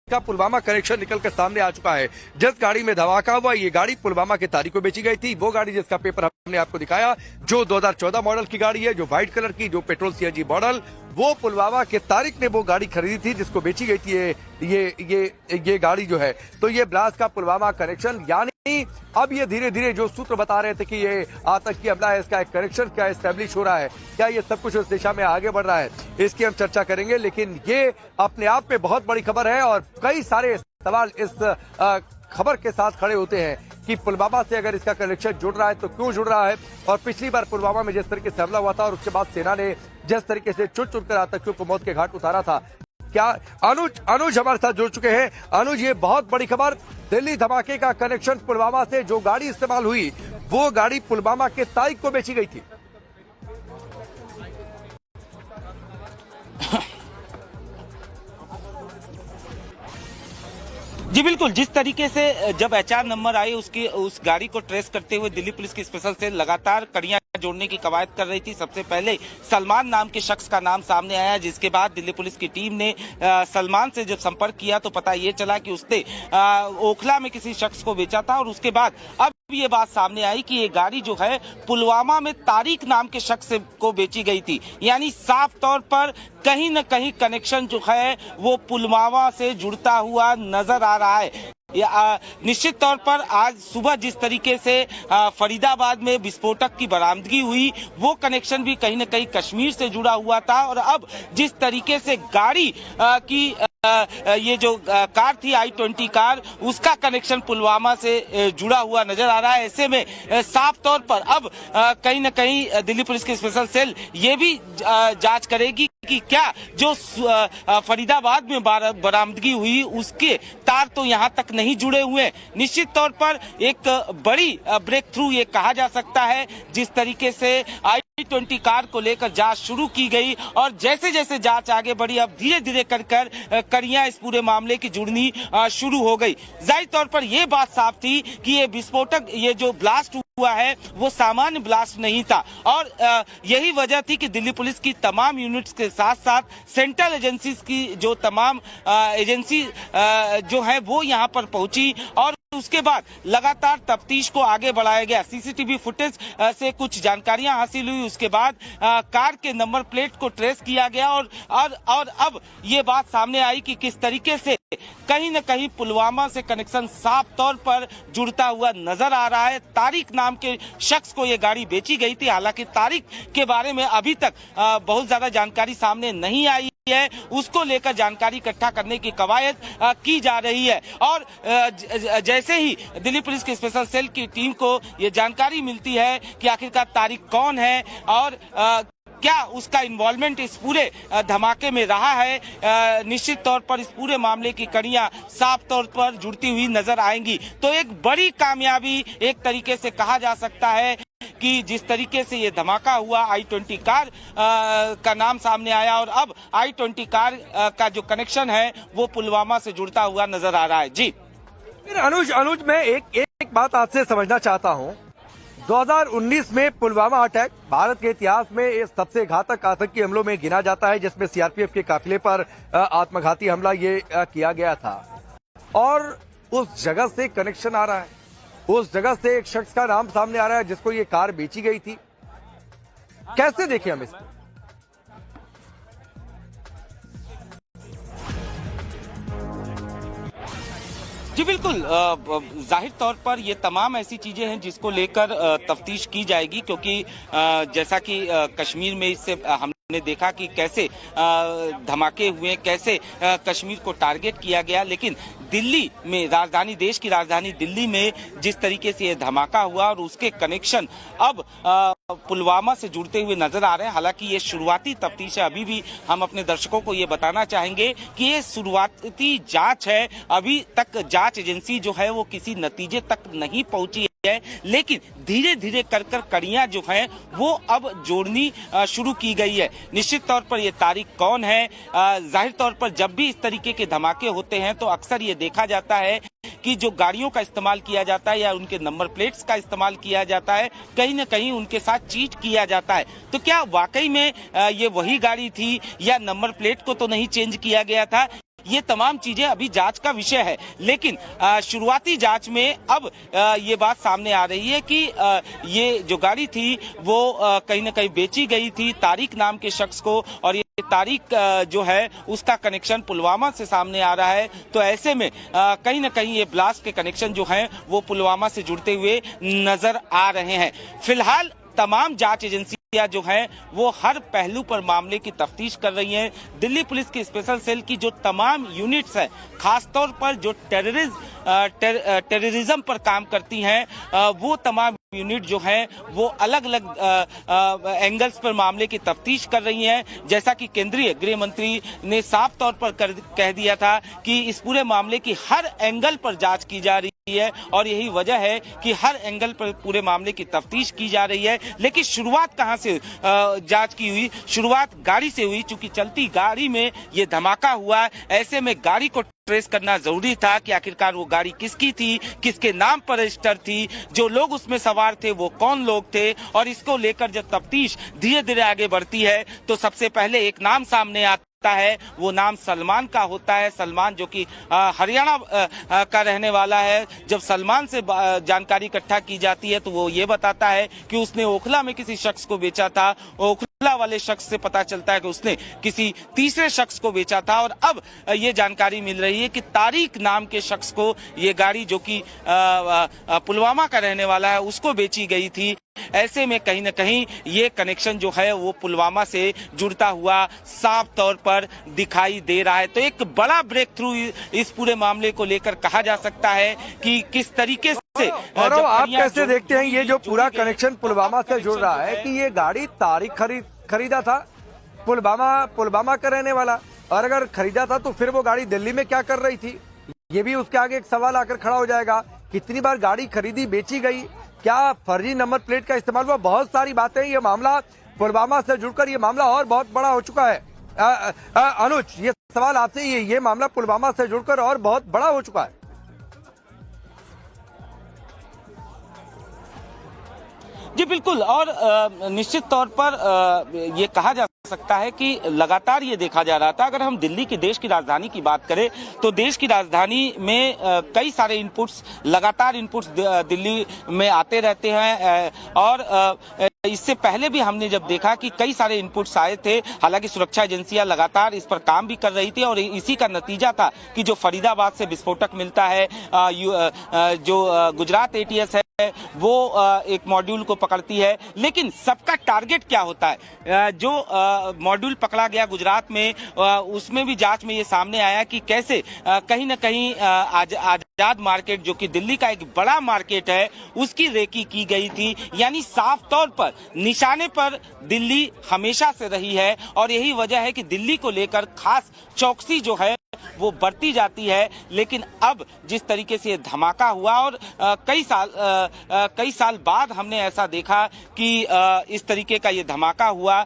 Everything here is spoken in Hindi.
का पुलवामा कनेक्शन निकल कर सामने आ चुका है। जिस गाड़ी में धमाका हुआ ये गाड़ी पुलवामा की तारीख को बेची गई थी। वो गाड़ी जिसका पेपर हमने आपको दिखाया, जो 2014 मॉडल की गाड़ी है, जो व्हाइट कलर की, जो पेट्रोल सीएनजी मॉडल, वो पुलवामा के तारिक ने वो गाड़ी खरीदी थी जिसको बेची गई थी ये गाड़ी जो है। तो ये ब्लास्ट का पुलवामा कनेक्शन, यानी अब ये धीरे धीरे जो सूत्र बता रहे थे कि ये आतंकी हमला है, इसका एक कनेक्शन क्या एस्टेब्लिश हो रहा है, क्या ये सब कुछ उस दिशा में आगे बढ़ रहा है, इसकी हम चर्चा करेंगे। लेकिन ये अपने आप में बहुत बड़ी खबर है और कई सारे सवाल इस खबर के साथ खड़े होते हैं कि पुलवामा से अगर इसका कनेक्शन जुड़ रहा है तो क्यों जुड़ रहा है। और पिछली बार पुलवामा में जिस तरीके से हमला हुआ था और उसके बाद सेना ने जिस तरीके से चुन चुनकर आतंकियों को मौत के घाट उतारा था, क्या अनुज हमारे साथ जुड़ चुके हैं। अनुज, ये बहुत बड़ी खबर, दिल्ली धमाके का कनेक्शन पुलवामा से, जो गाड़ी इस्तेमाल हुई वो गाड़ी पुलवामा के तारीख को बेची गई थी। जी बिल्कुल, जिस तरीके से जब एचआर नंबर आई उस गाड़ी को ट्रेस करते हुए दिल्ली पुलिस की स्पेशल सेल लगातार कड़ियां जोड़ने की कवायद कर रही थी। सबसे पहले सलमान नाम के शख्स का नाम सामने आया, जिसके बाद दिल्ली पुलिस की टीम ने सलमान से जब संपर्क किया तो पता ये चला कि उसने ओखला में किसी शख्स को बेचा था। और उसके बाद अब ये बात सामने आई कि ये गाड़ी जो है पुलवामा में तारिक नाम के शख्स को बेची गई थी। यानी साफ तौर पर कहीं न कहीं कनेक्शन जो है वो पुलवामा से जुड़ता हुआ नजर आ रहा है। निश्चित तौर पर आज सुबह जिस तरीके से फरीदाबाद में विस्फोटक की बरामदगी हुई, वो कनेक्शन भी कहीं न कहीं कश्मीर से जुड़ा हुआ था। और अब जिस तरीके से गाड़ी की ये जो कार थी i20 कार, उसका कनेक्शन पुलवामा से जुड़ा हुआ नजर आ रहा है। ऐसे में साफ तौर पर अब कहीं न कहीं दिल्ली पुलिस की स्पेशल सेल ये भी जांच करेगी कि क्या जो फरीदाबाद में बरामदगी हुई उसके तार तो यहाँ तक नहीं जुड़े हुए। निश्चित तौर पर एक बड़ी ब्रेक थ्रू ये कहा जा सकता है, जिस तरीके से i20 कार को लेकर जांच शुरू की गई और जैसे जैसे जांच आगे बढ़ी अब धीरे धीरे कर कड़ियां इस पूरे मामले की जुड़नी शुरू हो गई। जाहिर तौर पर यह बात साफ थी कि ये विस्फोटक, ये जो ब्लास्ट हुआ है वो सामान्य ब्लास्ट नहीं था। और यही वजह थी कि दिल्ली पुलिस की तमाम यूनिट्स के साथ साथ सेंट्रल एजेंसीज की जो तमाम एजेंसी जो है वो यहाँ पर पहुंची और उसके बाद लगातार तफ्तीश को आगे बढ़ाया गया। सीसीटीवी फुटेज से कुछ जानकारियां हासिल हुई, उसके बाद कार के नंबर प्लेट को ट्रेस किया गया और अब ये बात सामने आई कि किस तरीके से कहीं न कहीं पुलवामा से कनेक्शन साफ तौर पर जुड़ता हुआ नजर आ रहा है। तारिक नाम के शख्स को ये गाड़ी बेची गई थी। हालांकि तारिक के बारे में अभी तक बहुत ज्यादा जानकारी सामने नहीं आई है, उसको लेकर जानकारी इकट्ठा करने की कवायद की जा रही है। और जैसे ही दिल्ली पुलिस की स्पेशल सेल की टीम को ये जानकारी मिलती है कि आखिरकार तारिक कौन है और क्या उसका इन्वॉल्वमेंट इस पूरे धमाके में रहा है, निश्चित तौर पर इस पूरे मामले की कड़ियां साफ तौर पर जुड़ती हुई नजर आएंगी। तो एक बड़ी कामयाबी एक तरीके से कहा जा सकता है कि जिस तरीके से ये धमाका हुआ, i20 कार का नाम सामने आया और अब i20 कार का जो कनेक्शन है वो पुलवामा से जुड़ता हुआ नजर आ रहा है। जी अनुज मैं एक बात आपसे समझना चाहता हूं। 2019 में पुलवामा अटैक भारत के इतिहास में इस सबसे घातक आतंकी हमलों में गिना जाता है, जिसमें सीआरपीएफ के काफिले पर आत्मघाती हमला ये किया गया था और उस जगह से कनेक्शन आ रहा है, उस जगह से एक शख्स का नाम सामने आ रहा है जिसको ये कार बेची गई थी। कैसे देखें हम इसको? जी बिल्कुल, जाहिर तौर पर ये तमाम ऐसी चीजें हैं जिसको लेकर तफ्तीश की जाएगी, क्योंकि जैसा कि कश्मीर में इससे हमने देखा कि कैसे धमाके हुए, कैसे कश्मीर को टारगेट किया गया, लेकिन दिल्ली में, राजधानी, देश की राजधानी दिल्ली में जिस तरीके से ये धमाका हुआ और उसके कनेक्शन अब पुलवामा से जुड़ते हुए नजर आ रहे हैं। हालांकि ये शुरुआती तफ्तीश है, अभी भी हम अपने दर्शकों को ये बताना चाहेंगे कि ये शुरुआती जांच है, अभी तक जांच एजेंसी जो है वो किसी नतीजे तक नहीं पहुंची है, लेकिन धीरे धीरे कर कड़ियां जो हैं वो अब जोड़नी शुरू की गई है। निश्चित तौर पर ये तारिक कौन है, जाहिर तौर पर जब भी इस तरीके के धमाके होते हैं तो अक्सर ये देखा जाता है कि जो गाड़ियों का इस्तेमाल किया जाता है या उनके नंबर प्लेट्स का इस्तेमाल किया जाता है, कहीं न कहीं उनके साथ चीट किया जाता है। तो क्या वाकई में ये वही गाड़ी थी या नंबर प्लेट को तो नहीं चेंज किया गया था, ये तमाम चीजें अभी जांच का विषय है। लेकिन शुरुआती जांच में अब ये बात सामने आ रही है कि ये जो गाड़ी थी वो कहीं न कहीं बेची गई थी तारिक नाम के शख्स को, और ये तारिक जो है उसका कनेक्शन पुलवामा से सामने आ रहा है। तो ऐसे में कहीं न कहीं ये ब्लास्ट के कनेक्शन जो हैं वो पुलवामा से जुड़ते हुए नजर आ रहे हैं। फिलहाल तमाम जांच एजेंसियां जो हैं वो हर पहलू पर मामले की तफ्तीश कर रही हैं। दिल्ली पुलिस की स्पेशल सेल की जो तमाम यूनिट्स हैं, खासतौर पर जो टेररिज्म पर काम करती हैं, वो तमाम यूनिट जो हैं वो अलग अलग एंगल्स पर मामले की तफ्तीश कर रही हैं। जैसा कि केंद्रीय गृह मंत्री ने साफ तौर पर कह दिया था कि इस पूरे मामले की हर एंगल पर जांच की जा रही है, और यही वजह है कि हर एंगल पर पूरे मामले की तफ्तीश की जा रही है। लेकिन शुरुआत कहां से जांच की हुई? शुरुआत गाड़ी से हुई। चूंकि चलती गाड़ी में ये धमाका हुआ, ऐसे में गाड़ी को ट्रेस करना जरूरी था कि आखिरकार वो गाड़ी किसकी थी, किसके नाम पर रजिस्टर थी, जो लोग उसमें सवार थे वो कौन लोग थे। और इसको लेकर जब तफ्तीश धीरे धीरे आगे बढ़ती है तो सबसे पहले एक नाम सामने आता है, वो नाम सलमान का होता है। सलमान जो कि हरियाणा का रहने वाला है। जब सलमान से जानकारी इकट्ठा की जाती है तो वो ये बताता है कि उसने ओखला में किसी शख्स को बेचा था। ओखला वाले शख्स से पता चलता है कि उसने किसी तीसरे शख्स को बेचा था, और अब ये जानकारी मिल रही है कि तारिक नाम के शख्स को ये गाड़ी जो कि पुलवामा का रहने वाला है उसको बेची गई थी। ऐसे में कहीं न कहीं ये कनेक्शन जो है वो पुलवामा से जुड़ता हुआ साफ तौर पर दिखाई दे रहा है। तो एक बड़ा ब्रेक थ्रू इस पूरे मामले को लेकर कहा जा सकता है कि किस तरीके से। और आप कैसे देखते हैं ये जो पूरा कनेक्शन पुलवामा से जुड़ रहा है कि ये गाड़ी तारिक खरीदा था, पुलवामा का रहने वाला, और अगर खरीदा था तो फिर वो गाड़ी दिल्ली में क्या कर रही थी? ये भी उसके आगे एक सवाल आकर खड़ा हो जाएगा। कितनी बार गाड़ी खरीदी, बेची गई, क्या फर्जी नंबर प्लेट का इस्तेमाल हुआ? बहुत सारी बातें। ये मामला पुलवामा से जुड़कर ये मामला और बहुत बड़ा हो चुका है। अनुज, ये सवाल आपसे, ये मामला पुलवामा से जुड़कर और बहुत बड़ा हो चुका है। जी बिल्कुल, और निश्चित तौर पर ये कहा जा सकता है कि लगातार ये देखा जा रहा था। अगर हम दिल्ली की, देश की राजधानी की बात करें तो देश की राजधानी में कई सारे इनपुट्स, लगातार इनपुट्स दिल्ली में आते रहते हैं, और इससे पहले भी हमने जब देखा कि कई सारे इनपुट्स आए थे। हालांकि सुरक्षा एजेंसियां लगातार इस पर काम भी कर रही थी, और इसी का नतीजा था कि जो फरीदाबाद से विस्फोटक मिलता है, जो गुजरात एटीएस है वो एक मॉड्यूल को पकड़ती है। लेकिन सबका टारगेट क्या होता है? जो मॉड्यूल पकड़ा गया गुजरात में, उसमें भी जांच में ये सामने आया कि कैसे कहीं न कहीं आजाद मार्केट, जो कि दिल्ली का एक बड़ा मार्केट है, उसकी रेकी की गई थी। यानी साफ तौर पर निशाने पर दिल्ली हमेशा से रही है, और यही वजह है कि दिल्ली को लेकर खास चौकसी जो है वो बढ़ती जाती है। लेकिन अब जिस तरीके से धमाका हुआ, और कई साल बाद हमने ऐसा देखा कि इस तरीके का ये धमाका हुआ,